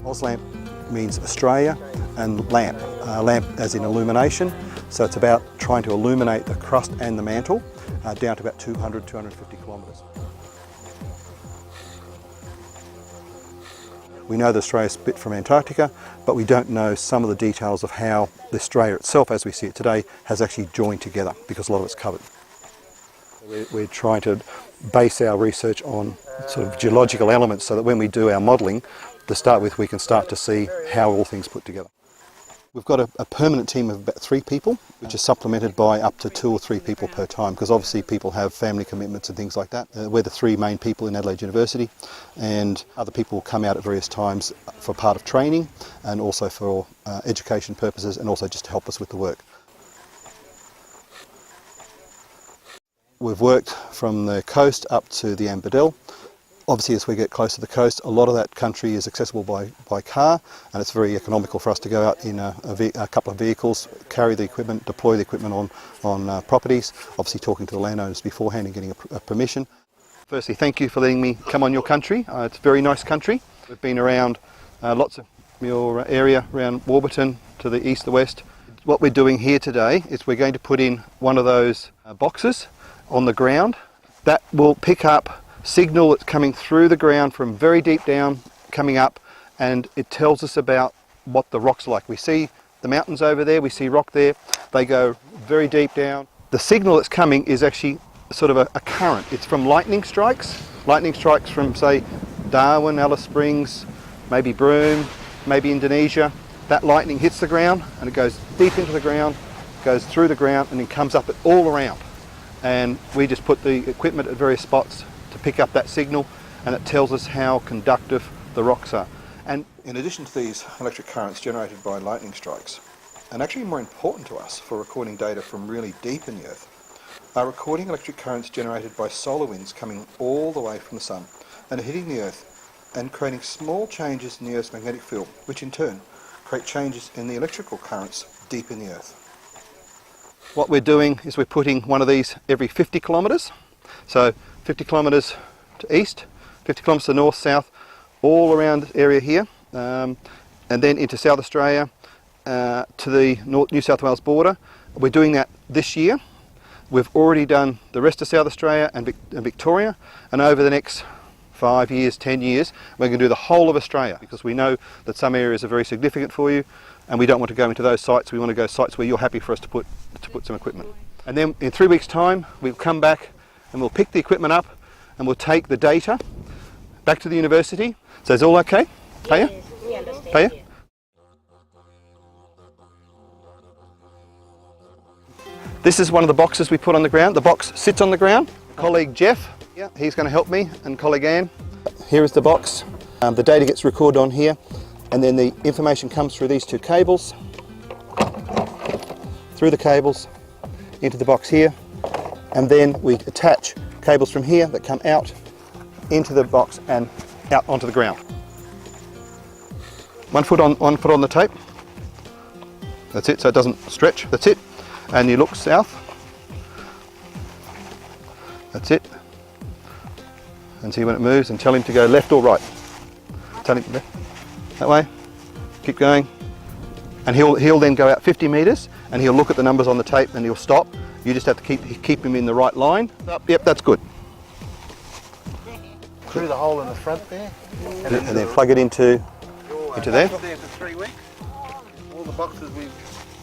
AusLAMP means Australia, and LAMP, LAMP as in illumination. So it's about trying to illuminate the crust and the mantle down to about 200, 250 kilometres. We know that Australia is split from Antarctica, but we don't know some of the details of how Australia itself, as we see it today, has actually joined together, because a lot of it's covered. We're trying to base our research on sort of geological elements so that when we do our modelling, to start with, we can start to see how all things put together. We've got a permanent team of about 3 people, which is supplemented by up to 2 or 3 people per time, because obviously people have family commitments and things like that. We're the 3 main people in Adelaide University, and other people will come out at various times for part of training and also for education purposes, and also just to help us with the work. We've worked from the coast up to the Ambadell. Obviously, as we get close to the coast, a lot of that country is accessible by car, and it's very economical for us to go out in a couple of vehicles, carry the equipment, deploy the equipment on properties, obviously talking to the landowners beforehand and getting a permission. Firstly, thank you for letting me come on your country. It's a very nice country. We've been around lots of your area, around Warburton to the east, the west. What we're doing here today is we're going to put in one of those boxes on the ground that will pick up signal that's coming through the ground from very deep down, coming up, and it tells us about what the rock's like. We see the mountains over there, we see rock there, they go very deep down. The signal that's coming is actually sort of a current. It's from lightning strikes from, say, Darwin, Alice Springs, maybe Broome, maybe Indonesia. That lightning hits the ground and it goes deep into the ground, goes through the ground, and then comes up all around. And we just put the equipment at various spots to pick up that signal, and it tells us how conductive the rocks are. And in addition to these electric currents generated by lightning strikes, and actually more important to us for recording data from really deep in the earth, are recording electric currents generated by solar winds coming all the way from the sun and hitting the earth and creating small changes in the earth's magnetic field, which in turn create changes in the electrical currents deep in the earth. What we're doing is we're putting one of these every 50 kilometres. So 50 kilometres to east, 50 kilometres to north, south, all around this area here, and then into South Australia to the New South Wales border. We're doing that this year. We've already done the rest of South Australia and Victoria, and over the next 5 years, 10 years, we're going to do the whole of Australia, because we know that some areas are very significant for you, and we don't want to go into those sites. We want to go sites where you're happy for us to put some equipment. And then in 3 weeks' time, we'll come back and we'll pick the equipment up and we'll take the data back to the university. So is all okay? Paya? Yes, we understand. Paya? Yes. This is one of the boxes we put on the ground. The box sits on the ground. Colleague Jeff, he's going to help me, and colleague Anne. Here is the box. The data gets recorded on here, and then the information comes through these 2 cables, through the cables, into the box here, and then we attach cables from here that come out into the box and out onto the ground. 1 foot on the tape. That's it, so it doesn't stretch. That's it. And you look south. That's it. And see when it moves, and tell him to go left or right. Tell him left. That way. Keep going. And he'll then go out 50 metres and he'll look at the numbers on the tape and he'll stop. You just have to keep him in the right line. Yep, that's good. Through the hole in the front there. And then plug it into there. There for 3 weeks. All the boxes we've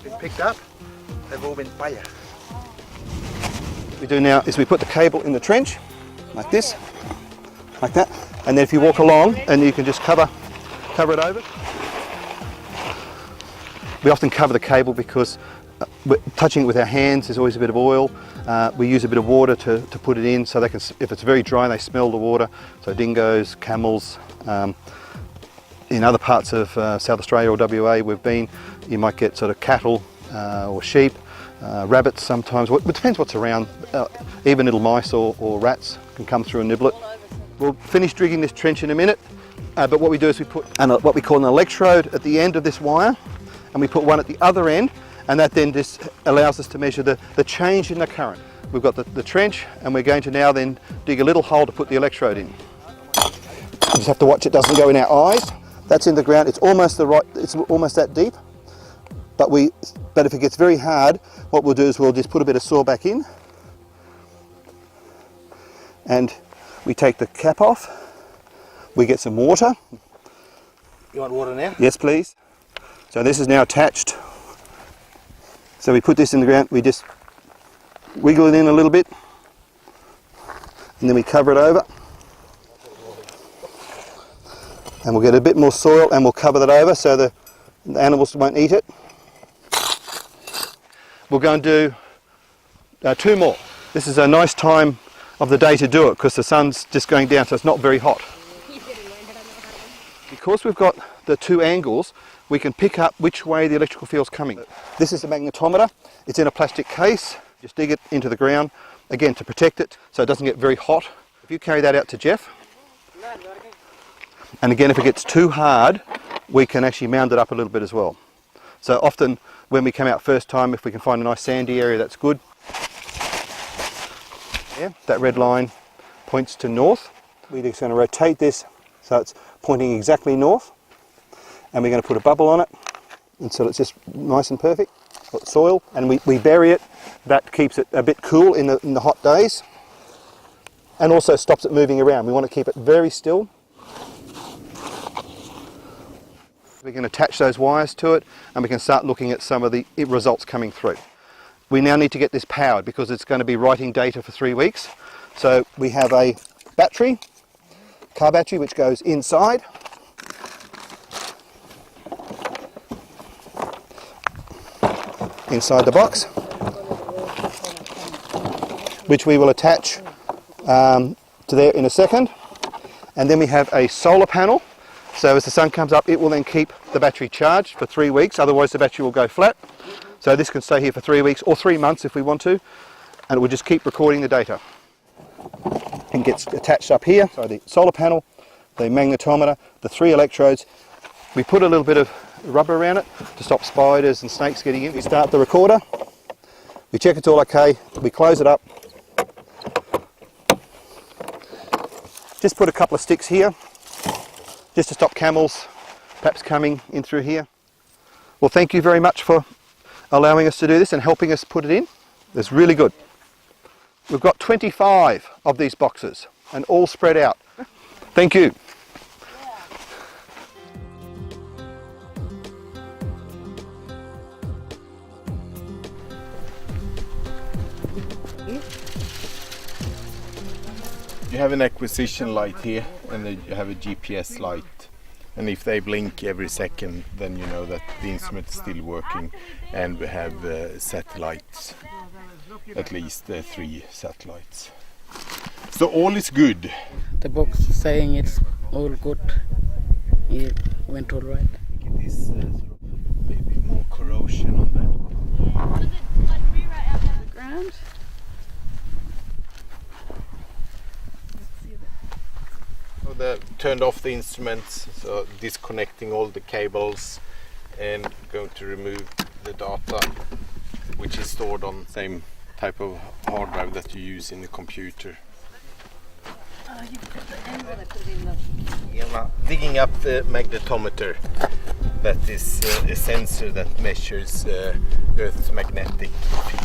been picked up, they've all been paya. What we do now is we put the cable in the trench, like this, like that. And then if you walk along, and you can just cover it over. We often cover the cable because touching it with our hands, there's always a bit of oil. We use a bit of water to put it in, so they can, if it's very dry, they smell the water. So dingoes, camels. In other parts of South Australia or WA we've been, you might get sort of cattle or sheep, rabbits sometimes. It depends what's around. Even little mice or rats can come through and nibble it. We'll finish digging this trench in a minute, but what we do is we put what we call an electrode at the end of this wire, and we put one at the other end, and that then just allows us to measure the change in the current. We've got the trench, and we're going to now then dig a little hole to put the electrode in. You just have to watch it doesn't go in our eyes. That's in the ground. It's almost it's almost that deep. But if it gets very hard, what we'll do is we'll just put a bit of soil back in, and we take the cap off. We get some water. You want water now? Yes, please. So this is now attached. So we put this in the ground. We just wiggle it in a little bit, and then we cover it over. And we'll get a bit more soil and we'll cover that over so the animals won't eat it. We'll go and do 2 more. This is a nice time of the day to do it because the sun's just going down, so it's not very hot. Because we've got the 2 angles, we can pick up which way the electrical field's coming. This is a magnetometer. It's in a plastic case. Just dig it into the ground, again to protect it so it doesn't get very hot. If you carry that out to Jeff, and again if it gets too hard, we can actually mound it up a little bit as well. So often when we come out first time, if we can find a nice sandy area, that's good. Yeah, that red line points to north. We're just going to rotate this so it's pointing exactly north, and we're going to put a bubble on it until it's just nice and perfect. Got soil, and we bury it. That keeps it a bit cool in the hot days, and also stops it moving around. We want to keep it very still. We can attach those wires to it, and we can start looking at some of the results coming through. We now need to get this powered because it's going to be writing data for 3 weeks. So we have a battery, car battery, which goes inside. Inside the box, which we will attach to there in a second. And then we have a solar panel. So as the sun comes up, it will then keep the battery charged for 3 weeks, otherwise the battery will go flat. So this can stay here for 3 weeks or 3 months if we want to, and it will just keep recording the data. And gets attached up here, so the solar panel, the magnetometer, the 3 electrodes. We put a little bit of rubber around it to stop spiders and snakes getting in. We start the recorder, we check it's all okay, we close it up. Just put a couple of sticks here, just to stop camels perhaps coming in through here. Well, thank you very much for allowing us to do this and helping us put it in. It's really good. We've got 25 of these boxes and all spread out. Thank you. You have an acquisition light here, and then you have a GPS light, and if they blink every second, then you know that the instrument is still working. And we have satellites, at least 3 satellites. So all is good. The box saying it's all good. It went all right. Look at this maybe more corrosion on that. Does it like rewrite out of the ground? So they turned off the instruments, so disconnecting all the cables and going to remove the data, which is stored on the same type of hard drive that you use in the computer. You put the end when I put it in the... Yeah, digging up the magnetometer, that is a sensor that measures Earth's magnetic field.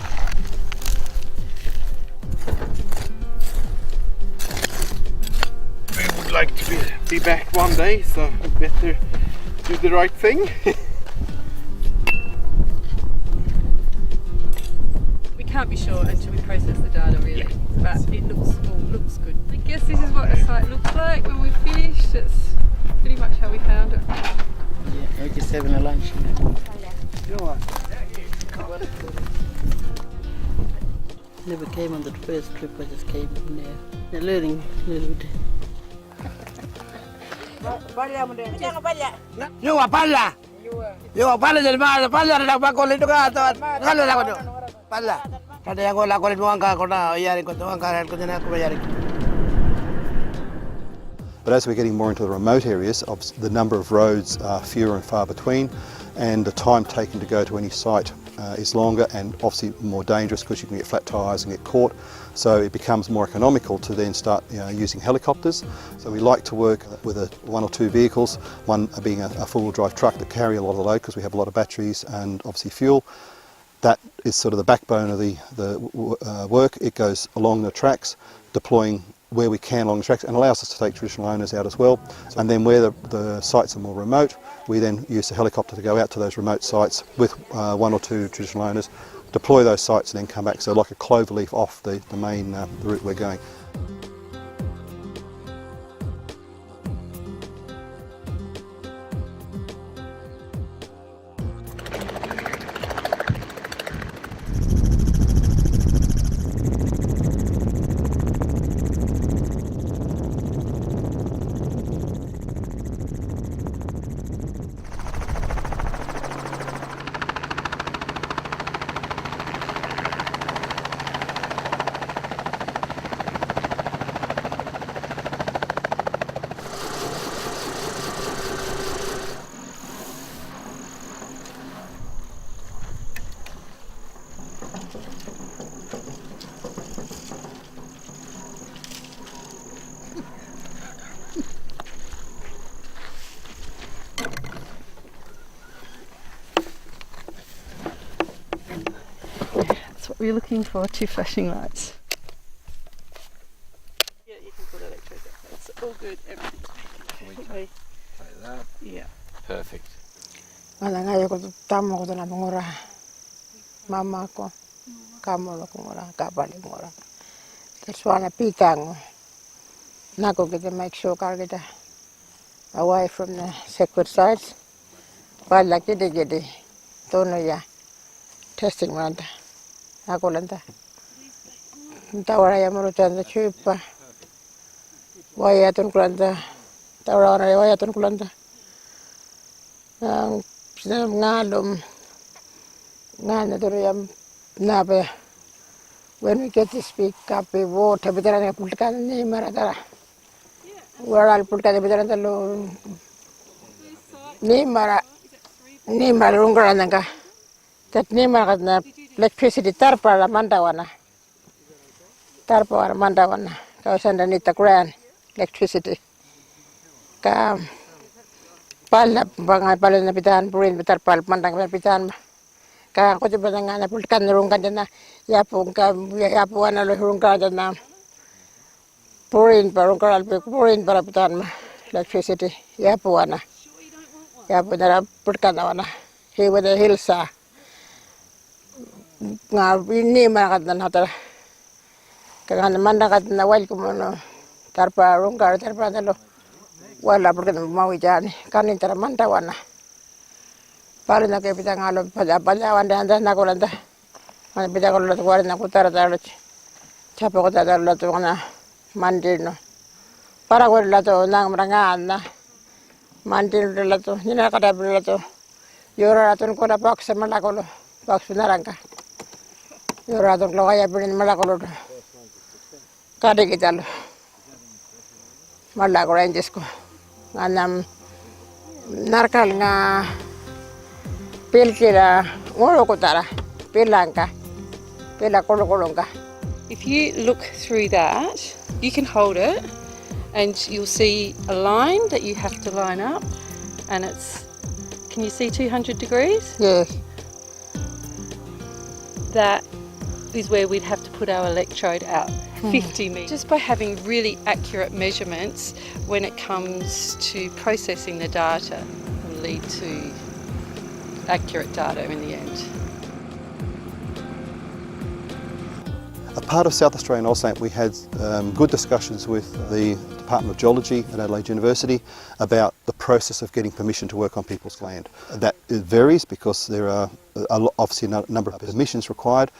We would like to be back one day, so we better do the right thing. We can't be sure until we process the data really, but it looks good. I guess this is what the site looks like when we've finished. It's pretty much how we found it. Yeah, we're just having a lunch. Never came on the first trip, I just came in there. They're learning a little bit. Yung pala. Yung pala jadi mana pala ada bakul itu kan atau kan ada kau pala. Ada yang kau lakukan itu angka kau na yarin kau tu angka kau jadi aku yarin. But as we're getting more into the remote areas, the number of roads are fewer and far between, and the time taken to go to any site is longer and obviously more dangerous because you can get flat tyres and get caught. So it becomes more economical to then start using helicopters. So we like to work with one or two vehicles, one being a four-wheel drive truck that carry a lot of the load because we have a lot of batteries and obviously fuel. That is sort of the backbone of the work. It goes along the tracks, deploying where we can along the tracks, and allows us to take traditional owners out as well. And then where the sites are more remote, we then use the helicopter to go out to those remote sites with one or two traditional owners, deploy those sites and then come back. So like a clover leaf off the main the route we're going. That's what we're looking for, 2 flashing lights. Yeah, you can put electrodes up. It's all good, everything's perfectly. Like that. Yeah. Perfect. Ngala ngayo ko tamo ko na mangora. Mama ko kamo ko ngora kapali ngora. Keswana pitang. Nako get make sure car get away from the sacred sites. Wala kidi tono ya testing manda. Ako lanta. Tawara ya marutan the chupa. Waya ton kulanta. Tawara waya ton kulanta. Ngalum ngana doriyam nabe. When we get to speak up, we vote. Better pulkan ni maratara. Where I'll put the better than the ni marungaranga. That ni maratna electricity tarpa mandawana. Tarpa mandawana. Cause underneath the ground electricity. Pala bangai pala na pitan purin betar pal mandang pitan. Ka ko tiba nga pulkan rungkan dana yapu ana lo rungkan dana purin para pitan electricity yapu ana yapu dara pulkan ana he with the hilsa nga ini marakat dan hotel kagana mandakat na wal kumono tarpa rungkan tarpa dalo wala porque mau ijani kanin tara mandawana pare na ke pita ngalo pada wanda anda na kolanda ana pita kolanda kuare na kutara taro chapa ko tara lo to na mandino para ko la to nang marangana mandino la to nina kada la to yora to ko da box mala ko box naranga yora to lo ya bin mala ko kade kitalo mala ko ranges ko anam narkal nga pilkira ngoro kotara pilanka pila kolonga. If you look through that, you can hold it and you'll see a line that you have to line up, and it's, can you see 200 degrees? Yes. That is where we'd have to put our electrode out, 50 metres. Just by having really accurate measurements when it comes to processing the data will lead to accurate data in the end. A part of South Australian AusLAMP, we had good discussions with the Department of Geology at Adelaide University about the process of getting permission to work on people's land. That varies because there are obviously a number of permissions required.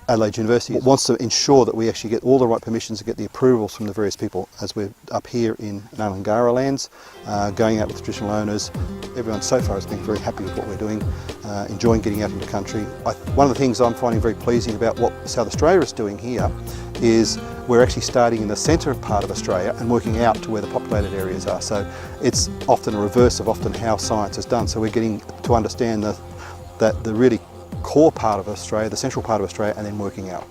Adelaide University wants to ensure that we actually get all the right permissions and get the approvals from the various people. As we're up here in Nalangara lands, going out with traditional owners, everyone so far has been very happy with what we're doing, enjoying getting out into country. One of the things I'm finding very pleasing about what South Australia is doing here is we're actually starting in the centre part of Australia and working out to where the populated areas are. So it's often a reverse of how science is done. So we're getting to understand that the really core part of Australia, the central part of Australia, and then working out.